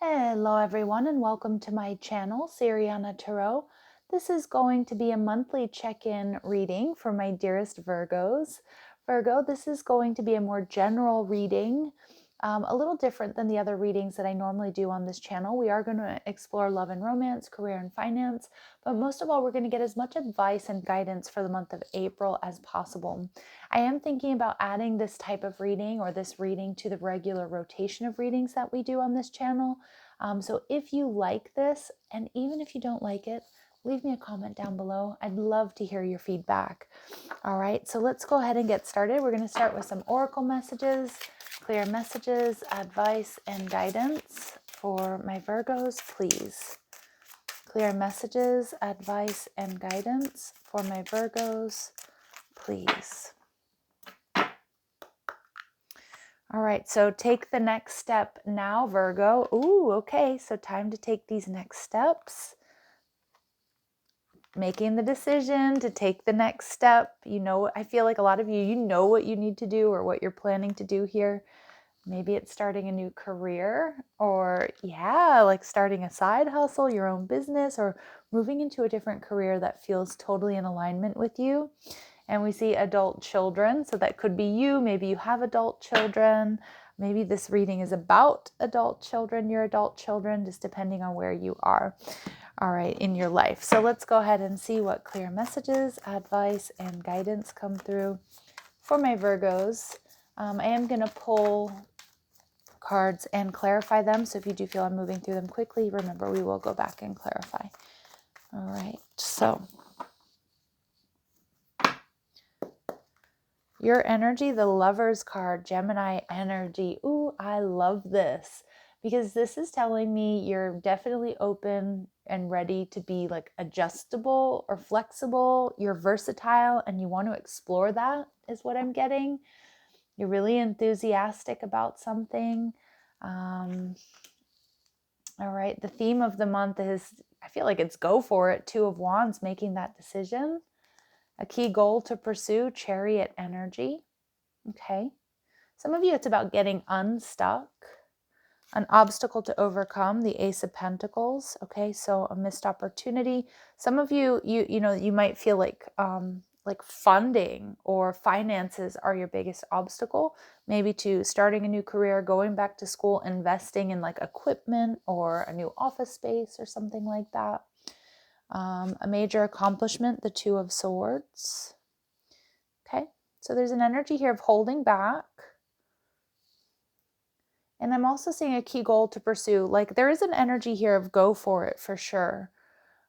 Hello everyone and welcome to my channel, Siriana Tarot. This is going to be a monthly check-in reading for my dearest Virgos. Virgo, this is going to be a more general reading, a little different than the other readings that I normally do on this channel. We are going to explore love and romance, career and finance, but most of all, we're going to get as much advice and guidance for the month of April as possible. I am thinking about adding this type of reading or this reading to the regular rotation of readings that we do on this channel. So if you like this, and even if you don't like it, leave me a comment down below. I'd love to hear your feedback. All right, so let's go ahead and get started. We're going to start with some oracle messages, clear messages, advice, and guidance for my Virgos, please. Clear messages, advice, and guidance for my Virgos, please. All right, so take the next step now, Virgo. Ooh, okay, so time to take these next steps. Making the decision to take the next step. You know, I feel like a lot of you know what you need to do or what you're planning to do here. Maybe it's starting a new career or, like starting a side hustle, your own business, or moving into a different career that feels totally in alignment with you. And we see adult children, so that could be you. Maybe you have adult children. Maybe this reading is about adult children, your adult children, just depending on where you are, all right, in your life. So let's go ahead and see what clear messages, advice, and guidance come through for my Virgos. I am going to pull cards and clarify them. So if you do feel I'm moving through them quickly, remember we will go back and clarify. All right, so your energy, the Lover's card, Gemini energy. Ooh, I love this because this is telling me you're definitely open and ready to be like adjustable or flexible. You're versatile and you want to explore that is what I'm getting. You're really enthusiastic about something. All right, the theme of the month is, I feel like it's go for it. Two of Wands, making that decision. A key goal to pursue, Chariot energy. Okay. Some of you, it's about getting unstuck. An obstacle to overcome, the Ace of Pentacles. Okay, so a missed opportunity. Some of you, you might feel like funding or finances are your biggest obstacle. Maybe to starting a new career, going back to school, investing in like equipment or a new office space or something like that. A major accomplishment, the Two of Swords. Okay, so there's an energy here of holding back. And I'm also seeing a key goal to pursue. Like there is an energy here of go for it for sure.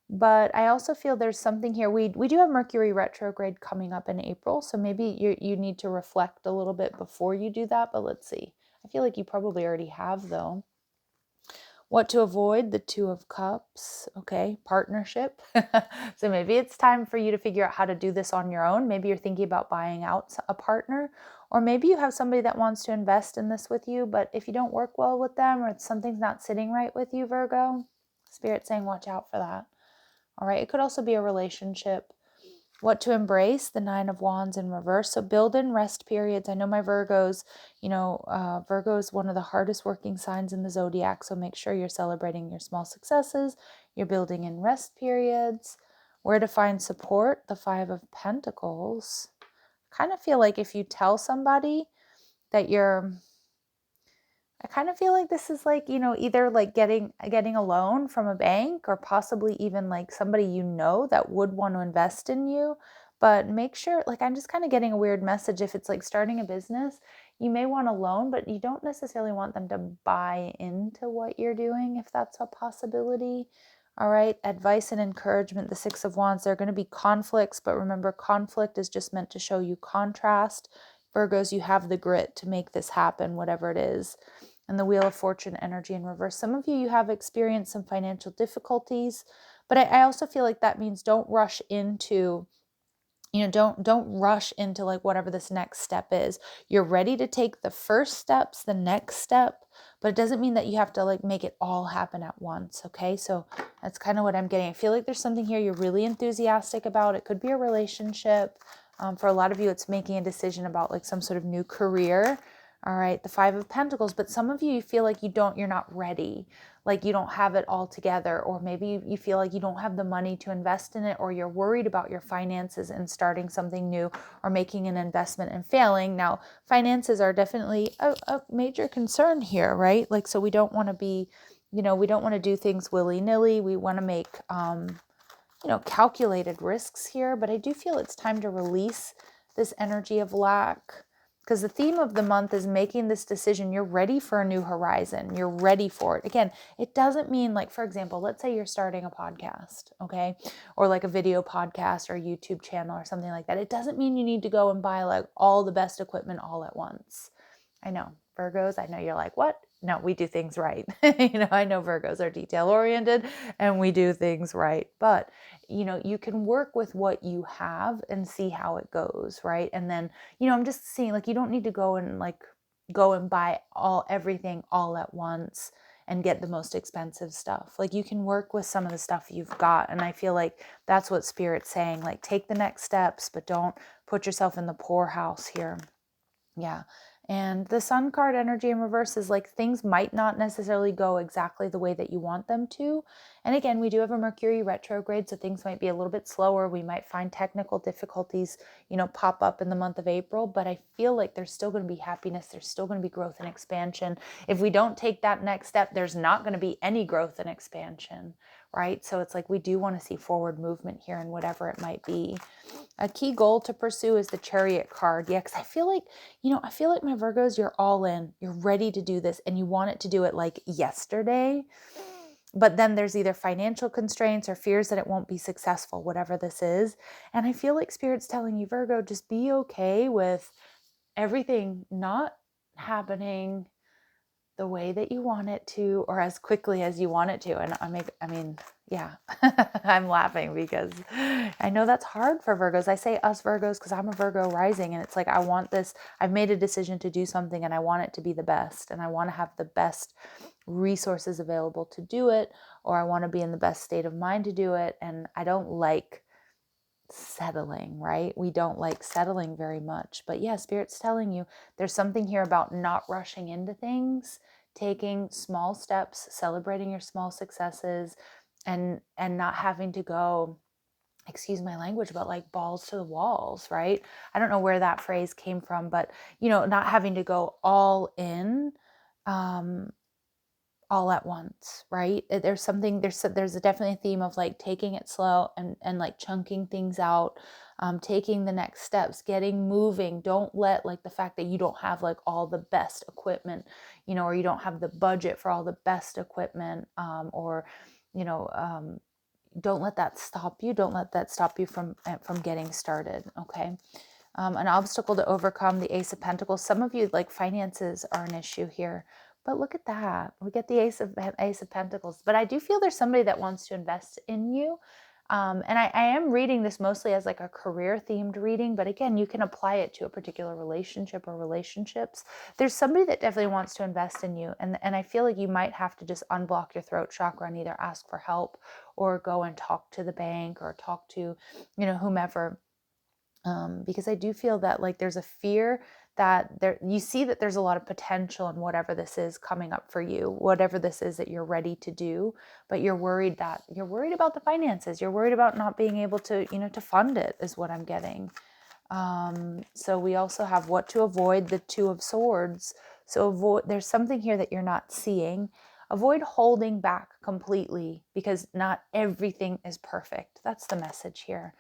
But I also feel there's something here. We do have Mercury retrograde coming up in April. So maybe you need to reflect a little bit before you do that. But let's see. I feel like you probably already have though. What to avoid, the Two of Cups. Okay, partnership. So maybe it's time for you to figure out how to do this on your own. Maybe you're thinking about buying out a partner. Or maybe you have somebody that wants to invest in this with you, but if you don't work well with them or something's not sitting right with you, Virgo, Spirit's saying watch out for that. All right, it could also be a relationship. What to embrace, the Nine of Wands in reverse. So build in rest periods. I know my Virgos, Virgo is one of the hardest working signs in the zodiac. So make sure you're celebrating your small successes. You're building in rest periods. Where to find support, the Five of Pentacles. Kind of feel like if you tell somebody that I kind of feel like this is like, either like getting a loan from a bank or possibly even like somebody that would want to invest in you. But make sure, like I'm just kind of getting a weird message. If it's like starting a business, you may want a loan, but you don't necessarily want them to buy into what you're doing if that's a possibility. All right, advice and encouragement, the Six of Wands. There are going to be conflicts, but remember, conflict is just meant to show you contrast. Virgos, you have the grit to make this happen, whatever it is. And the Wheel of Fortune energy in reverse. Some of you have experienced some financial difficulties, but I also feel like that means don't rush into, don't rush into like whatever this next step is. You're ready to take the first steps, the next step, but it doesn't mean that you have to like make it all happen at once. Okay, so that's kind of what I'm getting. I feel like there's something here you're really enthusiastic about. It could be a relationship. For a lot of you, it's making a decision about like some sort of new career. All right, the Five of Pentacles, but some of you feel like you're not ready, like you don't have it all together, or maybe you feel like you don't have the money to invest in it, or you're worried about your finances and starting something new or making an investment and failing. Now, finances are definitely a major concern here, right? Like, so we don't want to be, we don't want to do things willy-nilly. We want to make, calculated risks here, but I do feel it's time to release this energy of lack, because the theme of the month is making this decision. You're ready for a new horizon. You're ready for it. Again, it doesn't mean, like, for example, let's say you're starting a podcast, okay? Or like a video podcast or a YouTube channel or something like that. It doesn't mean you need to go and buy like all the best equipment all at once. I know, Virgos, I know you're like, what? No, we do things right. I know Virgos are detail oriented and we do things right. But, you can work with what you have and see how it goes, right? And then, I'm just seeing, like, you don't need to go and buy everything all at once and get the most expensive stuff. Like, you can work with some of the stuff you've got. And I feel like that's what Spirit's saying. Like, take the next steps, but don't put yourself in the poorhouse here. Yeah. And the Sun card energy in reverse is like things might not necessarily go exactly the way that you want them to. And again, we do have a Mercury retrograde, so things might be a little bit slower. We might find technical difficulties, pop up in the month of April, but I feel like there's still going to be happiness. There's still going to be growth and expansion. If we don't take that next step, there's not going to be any growth and expansion, right? So it's like we do want to see forward movement here in whatever it might be. A key goal to pursue is the Chariot card. Yeah, because I feel like my Virgos, you're all in. You're ready to do this and you want it to do it like yesterday. But then there's either financial constraints or fears that it won't be successful, whatever this is. And I feel like Spirit's telling you, Virgo, just be okay with everything not happening the way that you want it to, or as quickly as you want it to. And yeah, I'm laughing because I know that's hard for Virgos. I say us Virgos because I'm a Virgo rising, and it's like, I want this, I've made a decision to do something and I want it to be the best, and I want to have the best resources available to do it, or I want to be in the best state of mind to do it. And I don't like settling, right? We don't like settling very much. But yeah, Spirit's telling you there's something here about not rushing into things, taking small steps, celebrating your small successes, and not having to go, excuse my language, but like balls to the walls, right? I don't know where that phrase came from, but not having to go all in all at once, right? There's definitely a theme of like taking it slow and like chunking things out, taking the next steps, getting moving. Don't let like the fact that you don't have like all the best equipment, or you don't have the budget for all the best equipment, or don't let that stop you. Don't let that stop you from getting started. Okay. An obstacle to overcome, the Ace of Pentacles. Some of you, like, finances are an issue here, but look at that. We get the Ace of Pentacles. But I do feel there's somebody that wants to invest in you. And I am reading this mostly as like a career themed reading, but again, you can apply it to a particular relationship or relationships. There's somebody that definitely wants to invest in you. And I feel like you might have to just unblock your throat chakra and either ask for help or go and talk to the bank or talk to, whomever. Because I do feel that like there's a fear that you see that there's a lot of potential in whatever this is coming up for you, whatever this is that you're ready to do, but you're worried about the finances. You're worried about not being able to, to fund it is what I'm getting. So we also have what to avoid, the Two of Swords. So there's something here that you're not seeing. Avoid holding back completely because not everything is perfect. That's the message here.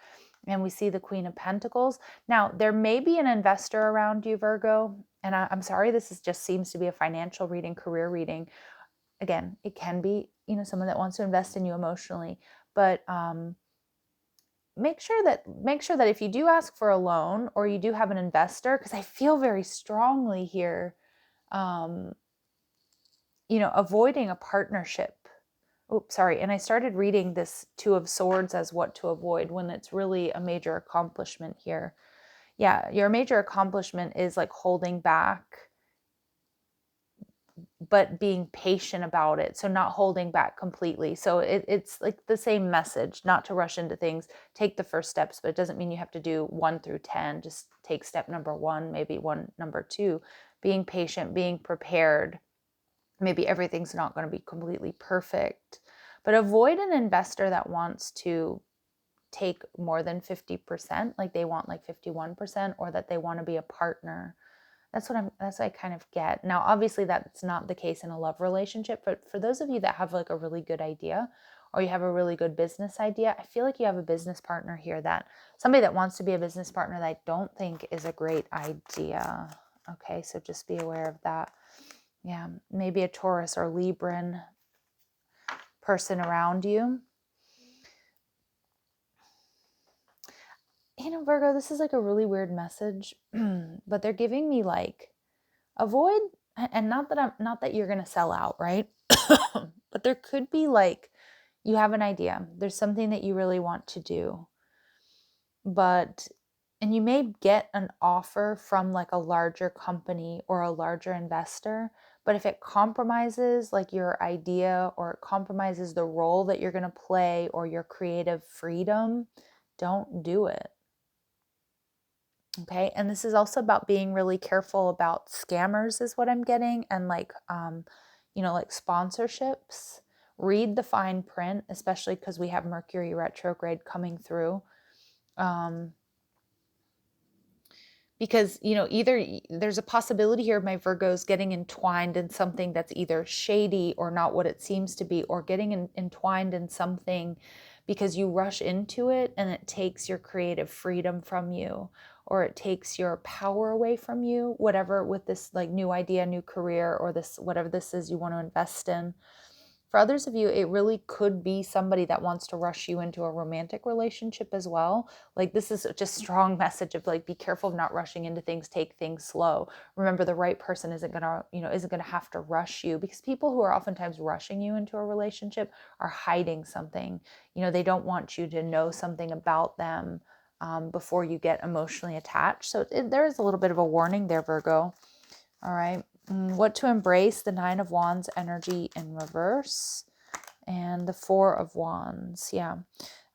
And we see the Queen of Pentacles. Now, there may be an investor around you, Virgo. And I'm sorry, just seems to be a financial reading, career reading. Again, it can be, someone that wants to invest in you emotionally. But make sure that if you do ask for a loan or you do have an investor, because I feel very strongly here, avoiding a partnership. Oops, sorry. And I started reading this Two of Swords as what to avoid when it's really a major accomplishment here. Yeah, your major accomplishment is like holding back, but being patient about it. So not holding back completely. So it's like the same message, not to rush into things. Take the first steps, but it doesn't mean you have to do 1 through 10. Just take step number 1, maybe number 2, being patient, being prepared. Maybe everything's not going to be completely perfect, but avoid an investor that wants to take more than 50%, like they want like 51%, or that they want to be a partner. That's what I kind of get. Now, obviously that's not the case in a love relationship, but for those of you that have like a really good idea, or you have a really good business idea, I feel like you have a business partner here, that somebody that wants to be a business partner that I don't think is a great idea. Okay, so just be aware of that. Yeah, maybe a Taurus or Libran person around you. You know, Virgo, this is like a really weird message, but they're giving me like avoid, and not that you're going to sell out, right? But there could be like you have an idea. There's something that you really want to do. And you may get an offer from like a larger company or a larger investor, but if it compromises like your idea, or it compromises the role that you're going to play or your creative freedom, don't do it. Okay. And this is also about being really careful about scammers, is what I'm getting. And like, like sponsorships. Read the fine print, especially because we have Mercury retrograde coming through. Because, either there's a possibility here of my Virgos getting entwined in something that's either shady or not what it seems to be, or getting entwined in something because you rush into it and it takes your creative freedom from you, or it takes your power away from you, whatever, with this like new idea, new career, or this, whatever this is you want to invest in. For others of you, it really could be somebody that wants to rush you into a romantic relationship as well. Like this is just strong message of like, be careful of not rushing into things, take things slow. Remember, the right person isn't gonna have to rush you, because people who are oftentimes rushing you into a relationship are hiding something. They don't want you to know something about them before you get emotionally attached. So there is a little bit of a warning there, Virgo. All right. What to embrace: the 9 of Wands energy in reverse and the 4 of Wands. Yeah.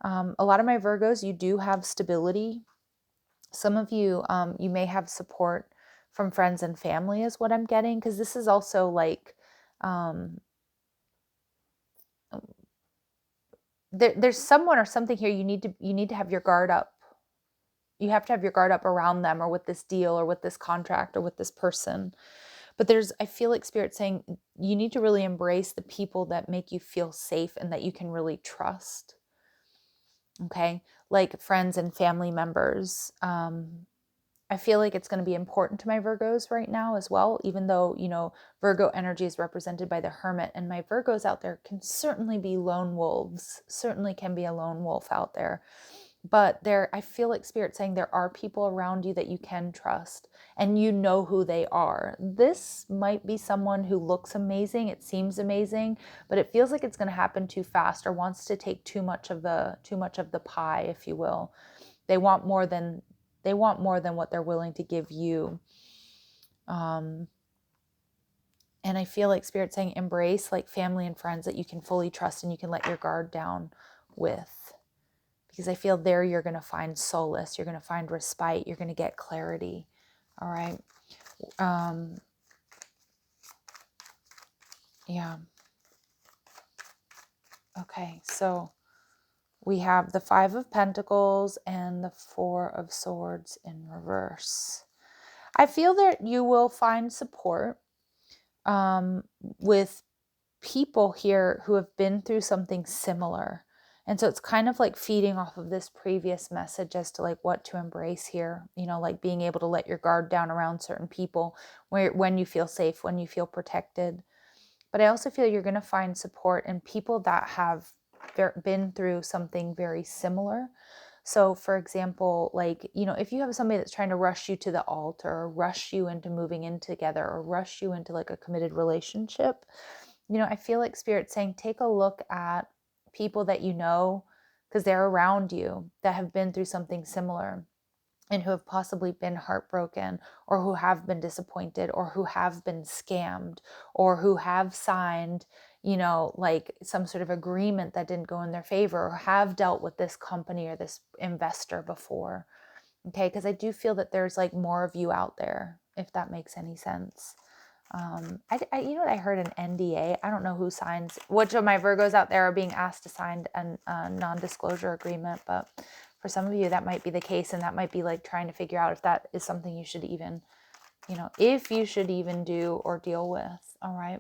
A lot of my Virgos, you do have stability. Some of you, you may have support from friends and family, is what I'm getting, because this is also like there's someone or something here you need to have your guard up. You have to have your guard up around them, or with this deal, or with this contract, or with this person. But I feel like Spirit saying you need to really embrace the people that make you feel safe and that you can really trust. Okay. Like friends and family members. I feel like it's going to be important to my Virgos right now as well, even though, Virgo energy is represented by the Hermit, and my Virgos out there can certainly be lone wolves, certainly can be a lone wolf out there. But I feel like Spirit saying there are people around you that you can trust, and you know who they are. This might be someone who looks amazing, it seems amazing, but it feels like it's going to happen too fast, or wants to take too much of the pie, if you will. They want more than what they're willing to give you. And I feel like Spirit saying embrace like family and friends that you can fully trust and you can let your guard down with. Because I feel there you're going to find solace, you're going to find respite, you're going to get clarity. All right. Yeah. Okay, so we have the 5 of Pentacles and the 4 of Swords in reverse. I feel that you will find support with people here who have been through something similar. And so it's kind of like feeding off of this previous message as to like what to embrace here, like being able to let your guard down around certain people when you feel safe, when you feel protected. But I also feel you're going to find support in people that have been through something very similar. So for example, like, if you have somebody that's trying to rush you to the altar, or rush you into moving in together, or rush you into like a committed relationship, I feel like Spirit's saying, take a look at people that because they're around you, that have been through something similar, and who have possibly been heartbroken, or who have been disappointed, or who have been scammed, or who have signed, like some sort of agreement that didn't go in their favor, or have dealt with this company or this investor before. Okay, because I do feel that there's like more of you out there, if that makes any sense. You know what I heard, an NDA. I don't know who signs, which of my Virgos out there are being asked to sign a non-disclosure agreement, but for some of you that might be the case, and that might be like trying to figure out if that is something you should even, if you should even do or deal with. All right.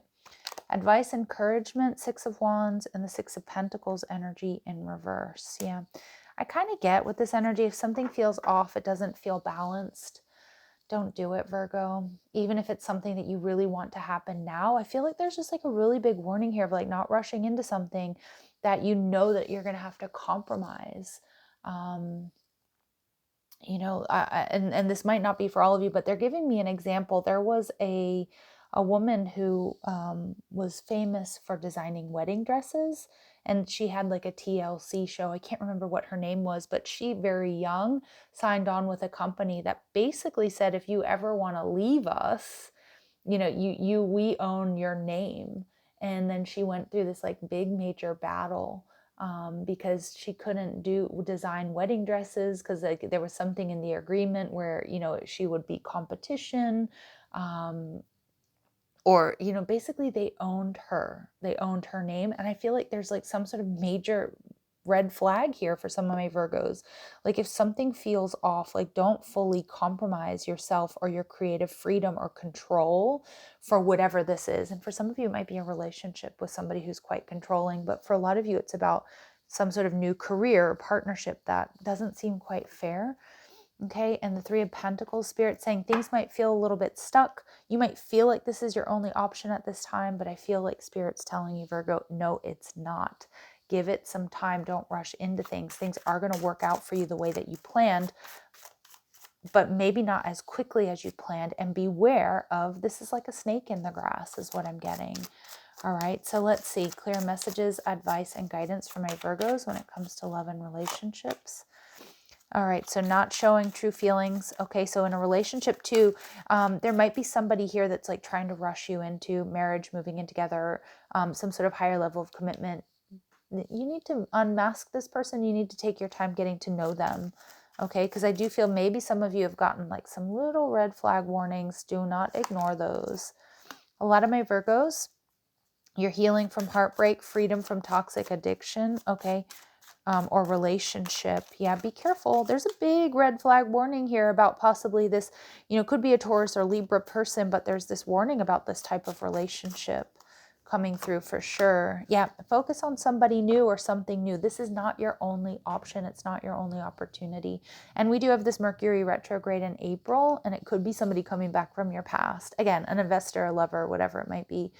Advice, encouragement, Six of Wands, and the Six of Pentacles energy in reverse. Yeah. I kind of get with this energy, if something feels off, it doesn't feel balanced, don't do it, Virgo. Even if it's something that you really want to happen now, I feel like there's just like a really big warning here of like not rushing into something that you know that you're going to have to compromise. And this might not be for all of you, but they're giving me an example. There was a woman who was famous for designing wedding dresses, and she had like a TLC show. I can't remember what her name was, but she, very young, signed on with a company that basically said, if you ever want to leave us, we own your name. And then she went through this like big major battle because she couldn't design wedding dresses because like there was something in the agreement where she would be competition, or basically they owned her name. And I feel like there's like some sort of major red flag here for some of my Virgos. Like if something feels off, like don't fully compromise yourself or your creative freedom or control for whatever this is. And for some of you, it might be a relationship with somebody who's quite controlling, but for a lot of you, it's about some sort of new career or partnership that doesn't seem quite fair. Okay, and the Three of Pentacles, Spirit saying things might feel a little bit stuck. You might feel like this is your only option at this time, but I feel like Spirit's telling you, Virgo, no, it's not. Give it some time. Don't rush into things. Things are going to work out for you the way that you planned, but maybe not as quickly as you planned. And beware of, this is like a snake in the grass is what I'm getting. All right, so let's see. Clear messages, advice, and guidance for my Virgos when it comes to love and relationships. All right, so not showing true feelings. Okay, so in a relationship too, there might be somebody here that's like trying to rush you into marriage, moving in together, some sort of higher level of commitment. You need to unmask this person. You need to take your time getting to know them. Okay, because I do feel maybe some of you have gotten like some little red flag warnings. Do not ignore those. A lot of my Virgos, you're healing from heartbreak, freedom from toxic addiction. Okay. Or relationship. Yeah, be careful. There's a big red flag warning here about possibly this, could be a Taurus or Libra person, but there's this warning about this type of relationship coming through for sure. Yeah, focus on somebody new or something new. This is not your only option. It's not your only opportunity. And we do have this Mercury retrograde in April, and it could be somebody coming back from your past. Again, an investor, a lover, whatever it might be.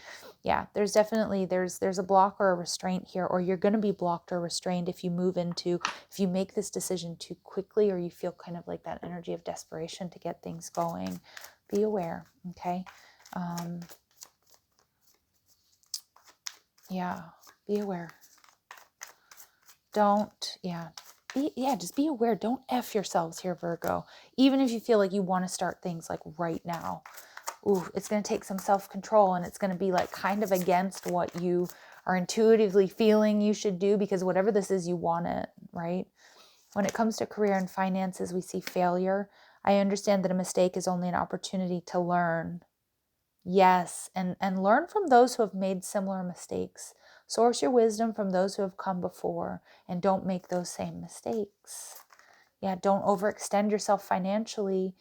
Yeah, there's definitely, there's a block or a restraint here, or you're going to be blocked or restrained if you make this decision too quickly, or you feel kind of like that energy of desperation to get things going. Be aware, okay? Yeah, be aware. Just be aware. Don't F yourselves here, Virgo. Even if you feel like you want to start things like right now. Ooh, it's going to take some self-control, and it's going to be like kind of against what you are intuitively feeling you should do, because whatever this is, you want it, right? When it comes to career and finances, we see failure. I understand that a mistake is only an opportunity to learn. Yes, and learn from those who have made similar mistakes. Source your wisdom from those who have come before, and don't make those same mistakes. Yeah, don't overextend yourself financially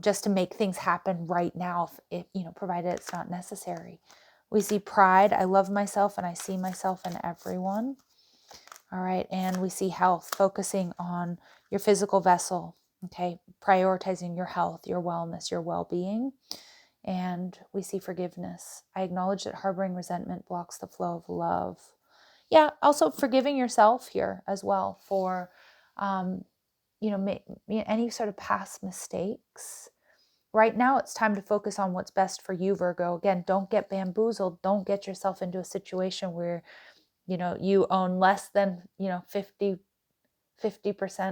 just to make things happen right now, if provided it's not necessary. We see pride. I love myself and I see myself in everyone. All right, and we see health, focusing on your physical vessel. Okay, prioritizing your health, your wellness, your well-being. And we see forgiveness. I acknowledge that harboring resentment blocks the flow of love. Yeah, also forgiving yourself here as well for, any sort of past mistakes. Right now, it's time to focus on what's best for you, Virgo. Again, don't get bamboozled. Don't get yourself into a situation where, you own less than, 50%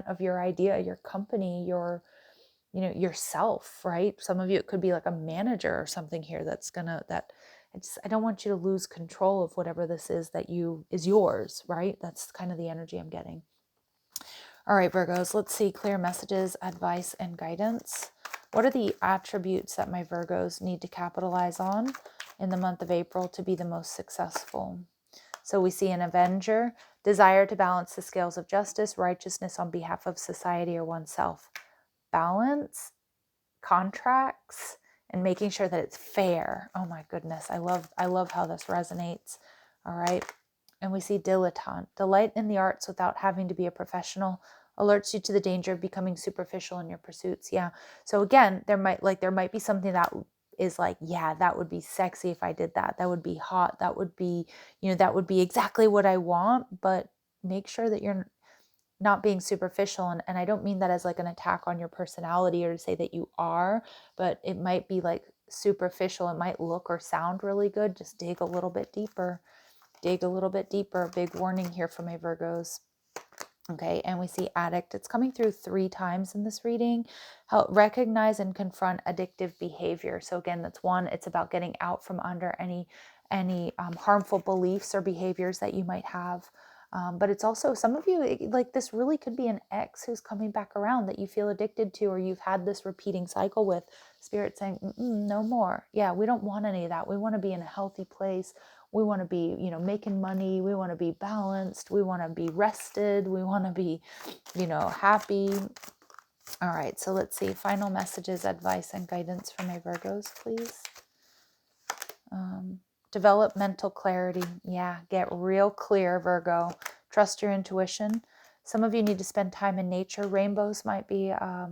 of your idea, your company, yourself, right? Some of you, it could be like a manager or something here I don't want you to lose control of whatever this is that is yours, right? That's kind of the energy I'm getting. All right, Virgos, let's see. Clear messages, advice, and guidance. What are the attributes that my Virgos need to capitalize on in the month of April to be the most successful? So we see an avenger, desire to balance the scales of justice, righteousness on behalf of society or oneself. Balance, contracts, and making sure that it's fair. Oh my goodness, I love how this resonates. All right. And we see dilettante, delight in the arts without having to be a professional, alerts you to the danger of becoming superficial in your pursuits. Yeah. So again, there might be something that is like, yeah, that would be sexy if I did that. That would be hot. That would be, that would be exactly what I want, but make sure that you're not being superficial. And I don't mean that as like an attack on your personality or to say that you are, but it might be like superficial. It might look or sound really good. Just dig a little bit deeper. Dig a little bit deeper. Big warning here for my Virgos. Okay, and we see addict. It's coming through 3 times in this reading. Help recognize and confront addictive behavior. So again, that's one. It's about getting out from under any harmful beliefs or behaviors that you might have. But it's also, some of you, like this really could be an ex who's coming back around that you feel addicted to, or you've had this repeating cycle with. Spirit saying, no more. Yeah, we don't want any of that. We want to be in a healthy place. We want to be, making money. We want to be balanced. We want to be rested. We want to be, happy. All right, so let's see. Final messages, advice, and guidance for my Virgos, please. Develop mental clarity. Yeah, get real clear, Virgo. Trust your intuition. Some of you need to spend time in nature. Rainbows might be a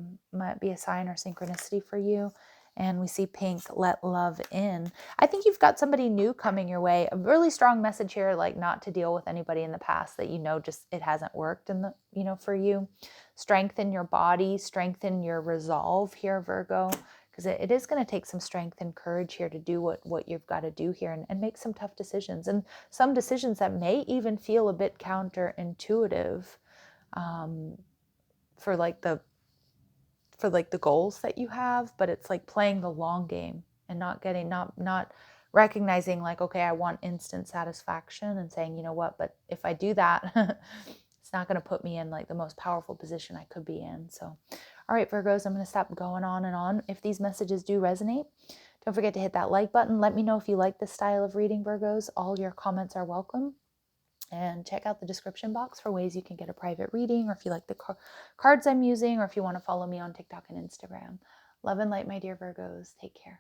sign or synchronicity for you. And we see pink, let love in. I think you've got somebody new coming your way. A really strong message here, like not to deal with anybody in the past that just it hasn't worked in the, for you. Strengthen your body, strengthen your resolve here, Virgo, because it is going to take some strength and courage here to do what you've got to do here and make some tough decisions, and some decisions that may even feel a bit counterintuitive for the goals that you have, but it's like playing the long game and not recognizing like, okay, I want instant satisfaction, and saying, you know what, but if I do that, it's not going to put me in like the most powerful position I could be in. So, all right, Virgos, I'm going to stop going on and on. If these messages do resonate, don't forget to hit that like button. Let me know if you like this style of reading, Virgos. All your comments are welcome. And check out the description box for ways you can get a private reading, or if you like the cards I'm using, or if you want to follow me on TikTok and Instagram. Love and light, my dear Virgos. Take care.